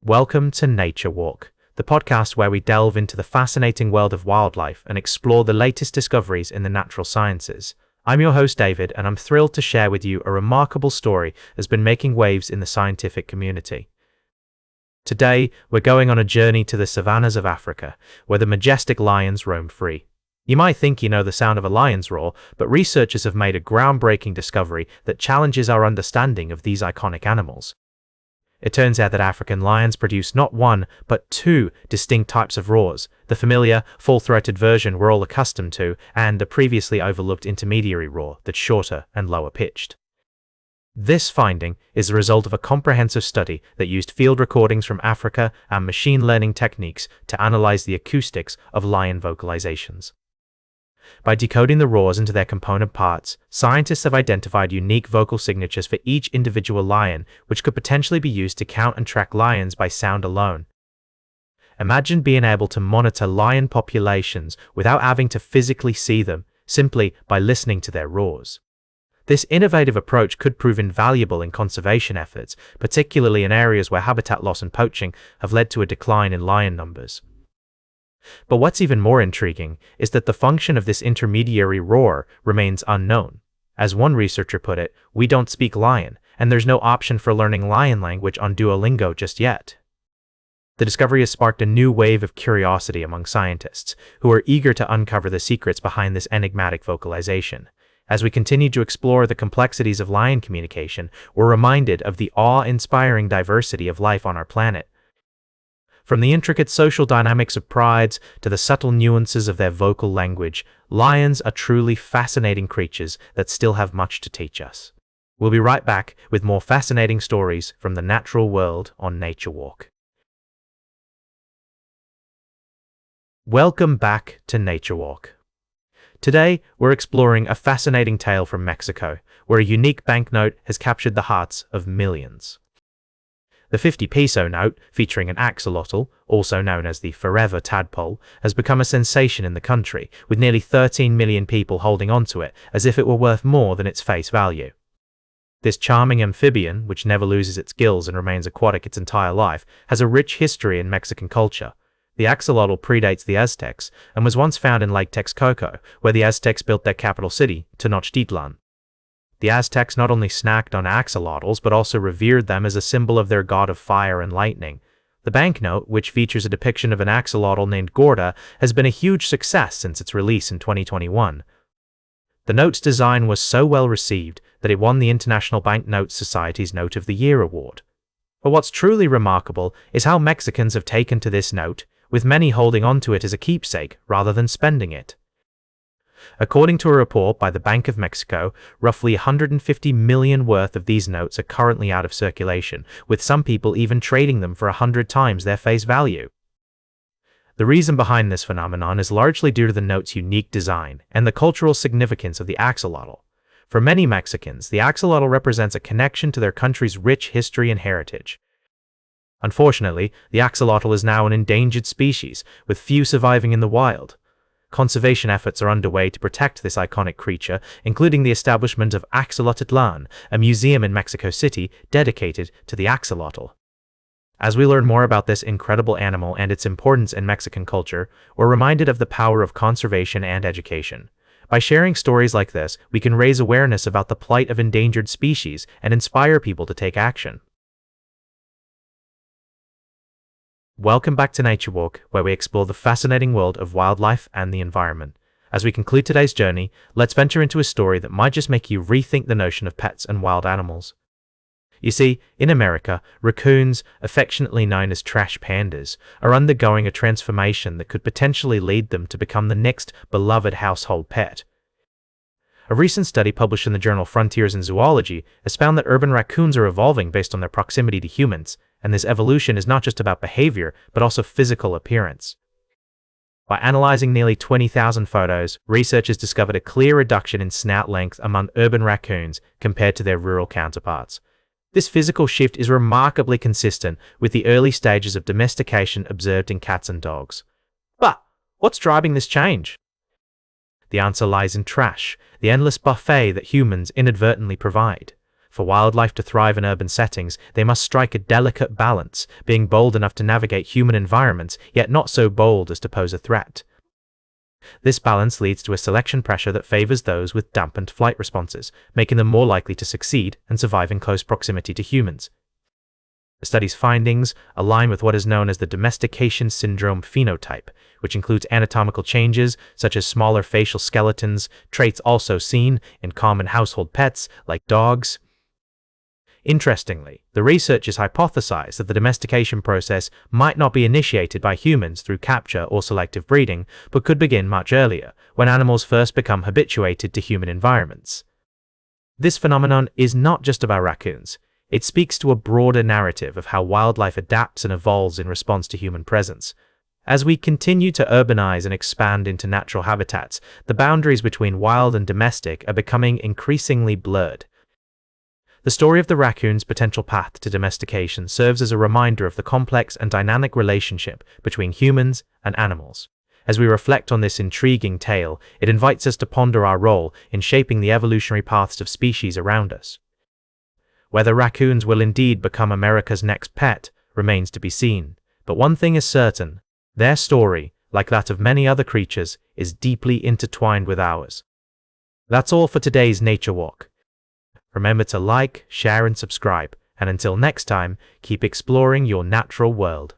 Welcome to Nature Walk, the podcast where we delve into the fascinating world of wildlife and explore the latest discoveries in the natural sciences. I'm your host, David, and I'm thrilled to share with you a remarkable story that's been making waves in the scientific community. Today, we're going on a journey to the savannas of Africa, where the majestic lions roam free. You might think you know the sound of a lion's roar, but researchers have made a groundbreaking discovery that challenges our understanding of these iconic animals. It turns out that African lions produce not one, but two distinct types of roars, the familiar, full-throated version we're all accustomed to, and the previously overlooked intermediary roar that's shorter and lower-pitched. This finding is the result of a comprehensive study that used field recordings from Africa and machine learning techniques to analyze the acoustics of lion vocalizations. By decoding the roars into their component parts, scientists have identified unique vocal signatures for each individual lion, which could potentially be used to count and track lions by sound alone. Imagine being able to monitor lion populations without having to physically see them, simply by listening to their roars. This innovative approach could prove invaluable in conservation efforts, particularly in areas where habitat loss and poaching have led to a decline in lion numbers. But what's even more intriguing is that the function of this intermediary roar remains unknown. As one researcher put it, we don't speak lion, and there's no option for learning lion language on Duolingo just yet. The discovery has sparked a new wave of curiosity among scientists, who are eager to uncover the secrets behind this enigmatic vocalization. As we continue to explore the complexities of lion communication, we're reminded of the awe-inspiring diversity of life on our planet. From the intricate social dynamics of prides to the subtle nuances of their vocal language, lions are truly fascinating creatures that still have much to teach us. We'll be right back with more fascinating stories from the natural world on Nature Walk. Welcome back to Nature Walk. Today, we're exploring a fascinating tale from Mexico, where a unique banknote has captured the hearts of millions. The 50 peso note, featuring an axolotl, also known as the forever tadpole, has become a sensation in the country, with nearly 13 million people holding onto it as if it were worth more than its face value. This charming amphibian, which never loses its gills and remains aquatic its entire life, has a rich history in Mexican culture. The axolotl predates the Aztecs and was once found in Lake Texcoco, where the Aztecs built their capital city, Tenochtitlan. The Aztecs not only snacked on axolotls, but also revered them as a symbol of their god of fire and lightning. The banknote, which features a depiction of an axolotl named Gorda, has been a huge success since its release in 2021. The note's design was so well received that it won the International Banknote Society's Note of the Year award. But what's truly remarkable is how Mexicans have taken to this note, with many holding onto it as a keepsake rather than spending it. According to a report by the Bank of Mexico, roughly 150 million worth of these notes are currently out of circulation, with some people even trading them for 100 times their face value. The reason behind this phenomenon is largely due to the note's unique design and the cultural significance of the axolotl. For many Mexicans, the axolotl represents a connection to their country's rich history and heritage. Unfortunately, the axolotl is now an endangered species, with few surviving in the wild. Conservation efforts are underway to protect this iconic creature, including the establishment of Axolotitlan, a museum in Mexico City dedicated to the axolotl. As we learn more about this incredible animal and its importance in Mexican culture, we're reminded of the power of conservation and education. By sharing stories like this, we can raise awareness about the plight of endangered species and inspire people to take action. Welcome back to Nature Walk, where we explore the fascinating world of wildlife and the environment. As we conclude today's journey, let's venture into a story that might just make you rethink the notion of pets and wild animals. You see, in America, raccoons, affectionately known as trash pandas, are undergoing a transformation that could potentially lead them to become the next beloved household pet. A recent study published in the journal Frontiers in Zoology has found that urban raccoons are evolving based on their proximity to humans, and this evolution is not just about behavior, but also physical appearance. By analyzing nearly 20,000 photos, researchers discovered a clear reduction in snout length among urban raccoons compared to their rural counterparts. This physical shift is remarkably consistent with the early stages of domestication observed in cats and dogs. But what's driving this change? The answer lies in trash, the endless buffet that humans inadvertently provide. For wildlife to thrive in urban settings, they must strike a delicate balance, being bold enough to navigate human environments, yet not so bold as to pose a threat. This balance leads to a selection pressure that favors those with dampened flight responses, making them more likely to succeed and survive in close proximity to humans. The study's findings align with what is known as the domestication syndrome phenotype, which includes anatomical changes such as smaller facial skeletons, traits also seen in common household pets like dogs. Interestingly, the researchers hypothesized that the domestication process might not be initiated by humans through capture or selective breeding, but could begin much earlier, when animals first become habituated to human environments. This phenomenon is not just about raccoons. It speaks to a broader narrative of how wildlife adapts and evolves in response to human presence. As we continue to urbanize and expand into natural habitats, the boundaries between wild and domestic are becoming increasingly blurred. The story of the raccoon's potential path to domestication serves as a reminder of the complex and dynamic relationship between humans and animals. As we reflect on this intriguing tale, it invites us to ponder our role in shaping the evolutionary paths of species around us. Whether raccoons will indeed become America's next pet remains to be seen, but one thing is certain: their story, like that of many other creatures, is deeply intertwined with ours. That's all for today's Nature Walk. Remember to like, share, and subscribe, and until next time, keep exploring your natural world.